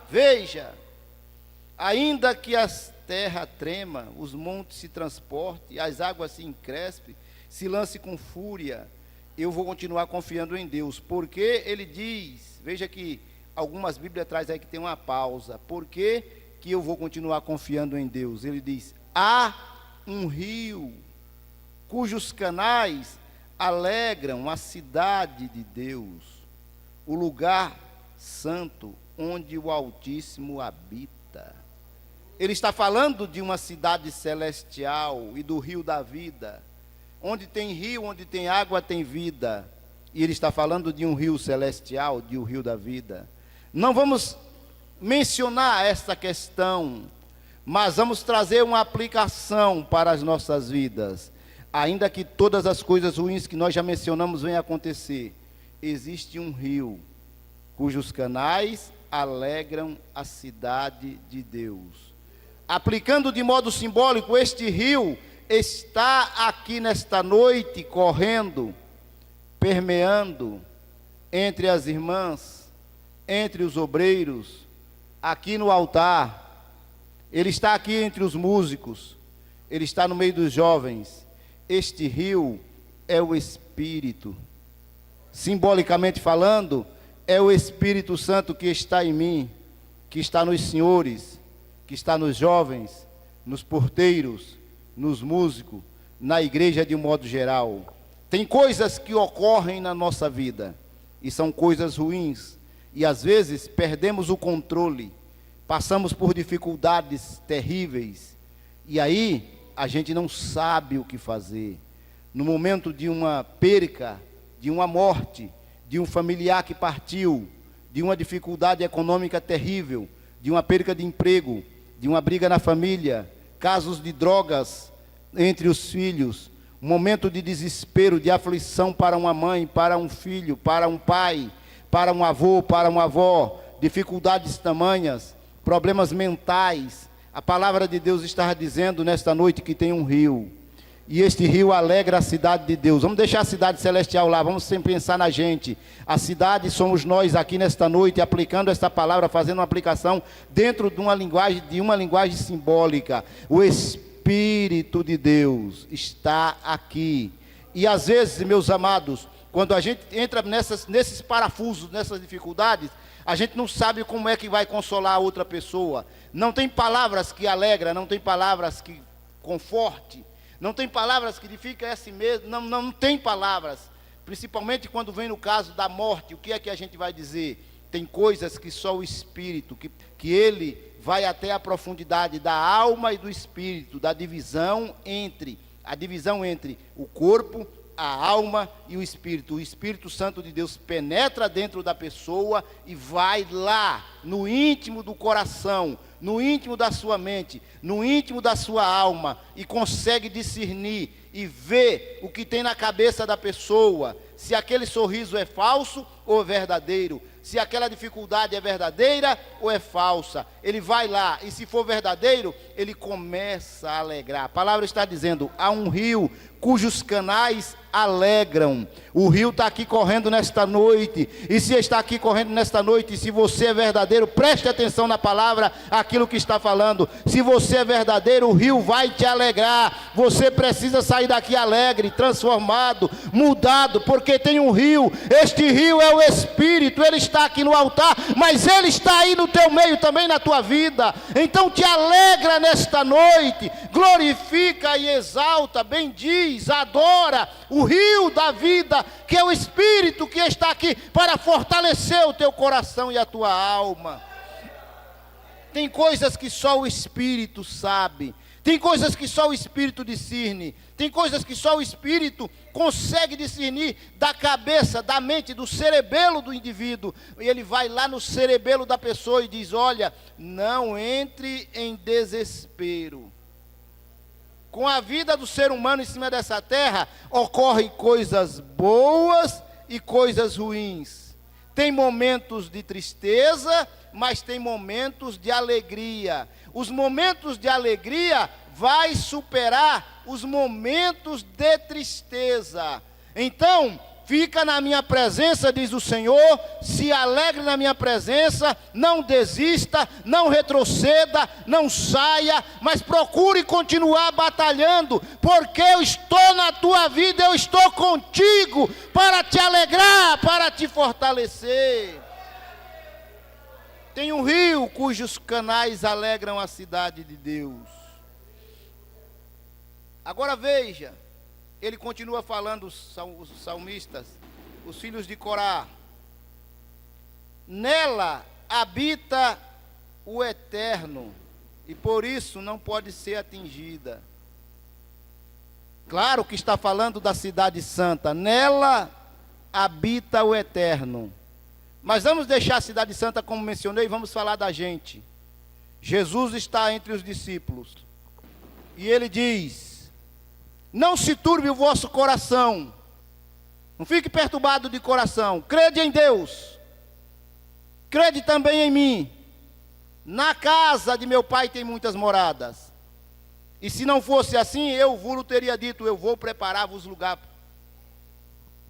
Veja, ainda que a terra trema, os montes se transportem, as águas se encrespem, se lance com fúria, eu vou continuar confiando em Deus, porque ele diz, veja que algumas Bíblias trazem aí que tem uma pausa, por que eu vou continuar confiando em Deus? Ele diz, há um rio, cujos canais alegram a cidade de Deus, o lugar santo, onde o Altíssimo habita. Ele está falando de uma cidade celestial e do rio da vida. Onde tem rio, onde tem água, tem vida. E ele está falando de um rio celestial, de um rio da vida. Não vamos mencionar esta questão, mas vamos trazer uma aplicação para as nossas vidas. Ainda que todas as coisas ruins que nós já mencionamos venham a acontecer, existe um rio, cujos canais alegram a cidade de Deus. Aplicando de modo simbólico, este rio está aqui nesta noite, correndo, permeando entre as irmãs, entre os obreiros, aqui no altar. Ele está aqui entre os músicos, ele está no meio dos jovens. Este rio é o Espírito. Simbolicamente falando, é o Espírito Santo que está em mim, que está nos senhores, que está nos jovens, nos porteiros, nos músicos, na igreja de um modo geral. Tem coisas que ocorrem na nossa vida, e são coisas ruins, e às vezes perdemos o controle, passamos por dificuldades terríveis, e aí a gente não sabe o que fazer. No momento de uma perca, de uma morte, de um familiar que partiu, de uma dificuldade econômica terrível, de uma perca de emprego, de uma briga na família, casos de drogas entre os filhos, um momento de desespero, de aflição para uma mãe, para um filho, para um pai, para um avô, para uma avó, dificuldades tamanhas, problemas mentais. A palavra de Deus está dizendo nesta noite que tem um rio, e este rio alegra a cidade de Deus. Vamos deixar a cidade celestial lá, vamos sempre pensar na gente. A cidade somos nós aqui nesta noite, aplicando esta palavra, fazendo uma aplicação dentro de uma linguagem simbólica. O Espírito de Deus está aqui. E às vezes, meus amados, quando a gente entra nesses parafusos, nessas dificuldades, a gente não sabe como é que vai consolar a outra pessoa. Não tem palavras que alegram, não tem palavras que conforte, não tem palavras que edificam assim mesmo, não tem palavras, principalmente quando vem no caso da morte. O que é que a gente vai dizer? Tem coisas que só o Espírito, que ele vai até a profundidade da alma e do Espírito, da divisão entre o corpo, a alma e o Espírito. O Espírito Santo de Deus penetra dentro da pessoa e vai lá, no íntimo do coração, no íntimo da sua mente, no íntimo da sua alma, e consegue discernir e ver o que tem na cabeça da pessoa, se aquele sorriso é falso ou verdadeiro, se aquela dificuldade é verdadeira ou é falsa. Ele vai lá, e se for verdadeiro, ele começa a alegrar. A palavra está dizendo, há um rio cujos canais alegram. O rio está aqui correndo nesta noite, e se está aqui correndo nesta noite, se você é verdadeiro, preste atenção na palavra, aquilo que está falando. Se você é verdadeiro, o rio vai te alegrar. Você precisa sair daqui alegre, transformado, mudado, porque tem um rio. Este rio é o Espírito. Ele está aqui no altar, mas ele está aí no teu meio também, na tua vida. Então te alegra nesta noite, glorifica e exalta, bendiz, adora o rio da vida, que é o Espírito que está aqui para fortalecer o teu coração e a tua alma. Tem coisas que só o Espírito sabe, tem coisas que só o Espírito discerne, tem coisas que só o Espírito consegue discernir da cabeça, da mente, do cerebelo do indivíduo. E ele vai lá no cerebelo da pessoa e diz: olha, não entre em desespero. Com a vida do ser humano em cima dessa terra, ocorrem coisas boas e coisas ruins. Tem momentos de tristeza, mas tem momentos de alegria. Os momentos de alegria vai superar os momentos de tristeza. Então, Fica na minha presença, diz o Senhor, se alegre na minha presença, não desista, não retroceda, não saia, mas procure continuar batalhando, porque eu estou na tua vida, eu estou contigo, para te alegrar, para te fortalecer. Tem um rio cujos canais alegram a cidade de Deus. Agora veja, ele continua falando, os salmistas, os filhos de Corá. Nela habita o Eterno, e por isso não pode ser atingida. Claro que está falando da cidade santa. Nela habita o Eterno. Mas vamos deixar a cidade santa como mencionei, vamos falar da gente. Jesus está entre os discípulos. E ele diz: não se turbe o vosso coração. Não fique perturbado de coração. Crede em Deus. Crede também em mim. Na casa de meu pai tem muitas moradas. E se não fosse assim, eu vos teria dito, eu vou preparar-vos lugar.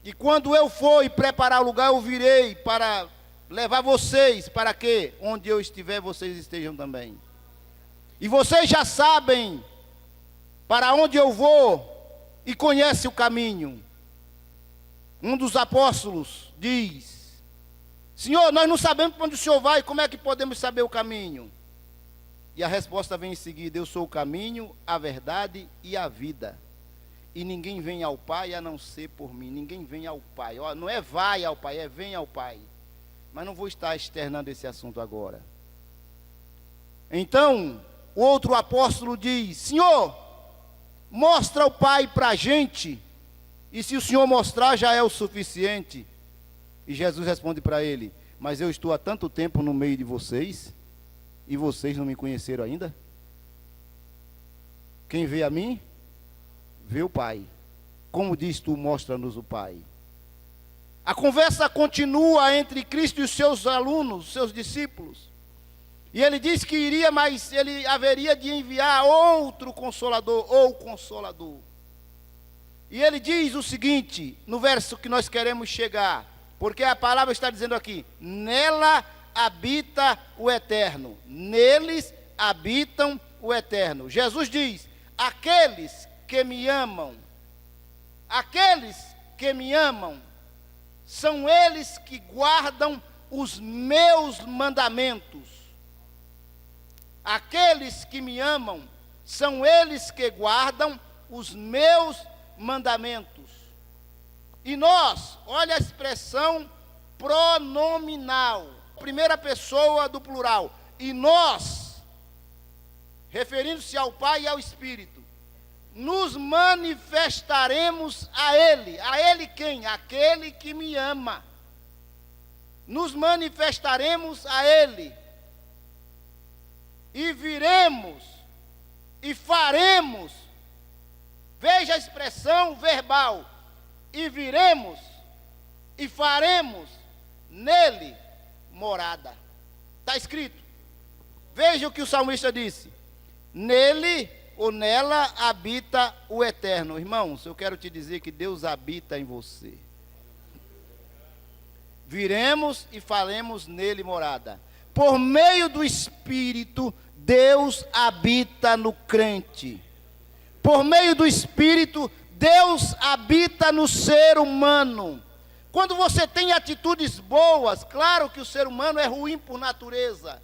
E quando eu for e preparar o lugar, eu virei para levar vocês, para que onde eu estiver, vocês estejam também. E vocês já sabem para onde eu vou e conhecem o caminho. Um dos apóstolos diz: Senhor, nós não sabemos para onde o Senhor vai, como é que podemos saber o caminho? E a resposta vem em seguida: eu sou o caminho, a verdade e a vida. E ninguém vem ao Pai a não ser por mim. Ninguém vem ao Pai. Ó, não é vai ao Pai, é vem ao Pai. Mas não vou estar externando esse assunto agora. Então, o outro apóstolo diz: Senhor, mostra o Pai para a gente. E se o Senhor mostrar, já é o suficiente. E Jesus responde para ele: mas eu estou há tanto tempo no meio de vocês, e vocês não me conheceram ainda? Quem vê a mim, vê o Pai. Como diz tu, mostra-nos o Pai. A conversa continua entre Cristo e os seus alunos, os seus discípulos. E ele diz que iria, mas ele haveria de enviar outro consolador, ou consolador. E ele diz o seguinte, no verso que nós queremos chegar, porque a palavra está dizendo aqui: nela habita o Eterno. Neles habitam o Eterno. Jesus diz: aqueles que me amam, são eles que guardam os meus mandamentos. Aqueles que me amam, são eles que guardam os meus mandamentos. E nós, olha a expressão pronominal, primeira pessoa do plural. E nós, referindo-se ao Pai e ao Espírito, nos manifestaremos a Ele. A Ele quem? Aquele que me ama. Nos manifestaremos a Ele. E viremos, e faremos. Veja a expressão verbal. E viremos, e faremos nele morada. Está escrito. Veja o que o salmista disse: nele ou nela habita o Eterno. Irmãos, eu quero te dizer que Deus habita em você. Viremos e faremos nele morada. Por meio do Espírito, Deus habita no crente. Por meio do Espírito, Deus habita no ser humano. Quando você tem atitudes boas, claro que o ser humano é ruim por natureza.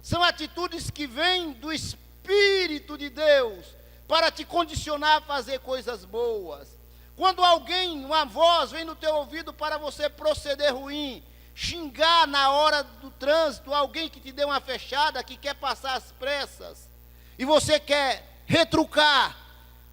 São atitudes que vêm do Espírito de Deus para te condicionar a fazer coisas boas. Quando alguém, uma voz vem no teu ouvido para você proceder ruim, xingar na hora do trânsito, alguém que te deu uma fechada, que quer passar às pressas, e você quer retrucar,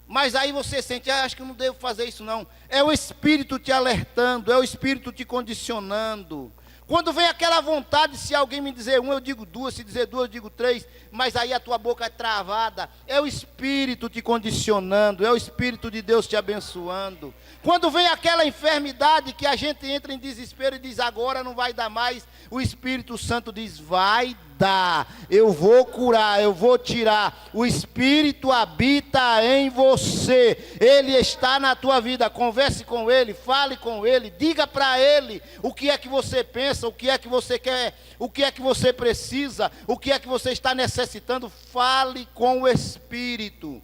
mas aí você sente: acho que eu não devo fazer isso não. É o Espírito te alertando, é o Espírito te condicionando. Quando vem aquela vontade, se alguém me dizer uma, eu digo duas, se dizer duas, eu digo três, mas aí a tua boca é travada. É o Espírito te condicionando, é o Espírito de Deus te abençoando. Quando vem aquela enfermidade que a gente entra em desespero e diz: agora não vai dar mais, o Espírito Santo diz: vai dar, eu vou curar, eu vou tirar. O Espírito habita em você, Ele está na tua vida. Converse com Ele, fale com Ele, diga para Ele o que é que você pensa, o que é que você quer, o que é que você precisa, o que é que você está necessitando. Fale com o Espírito.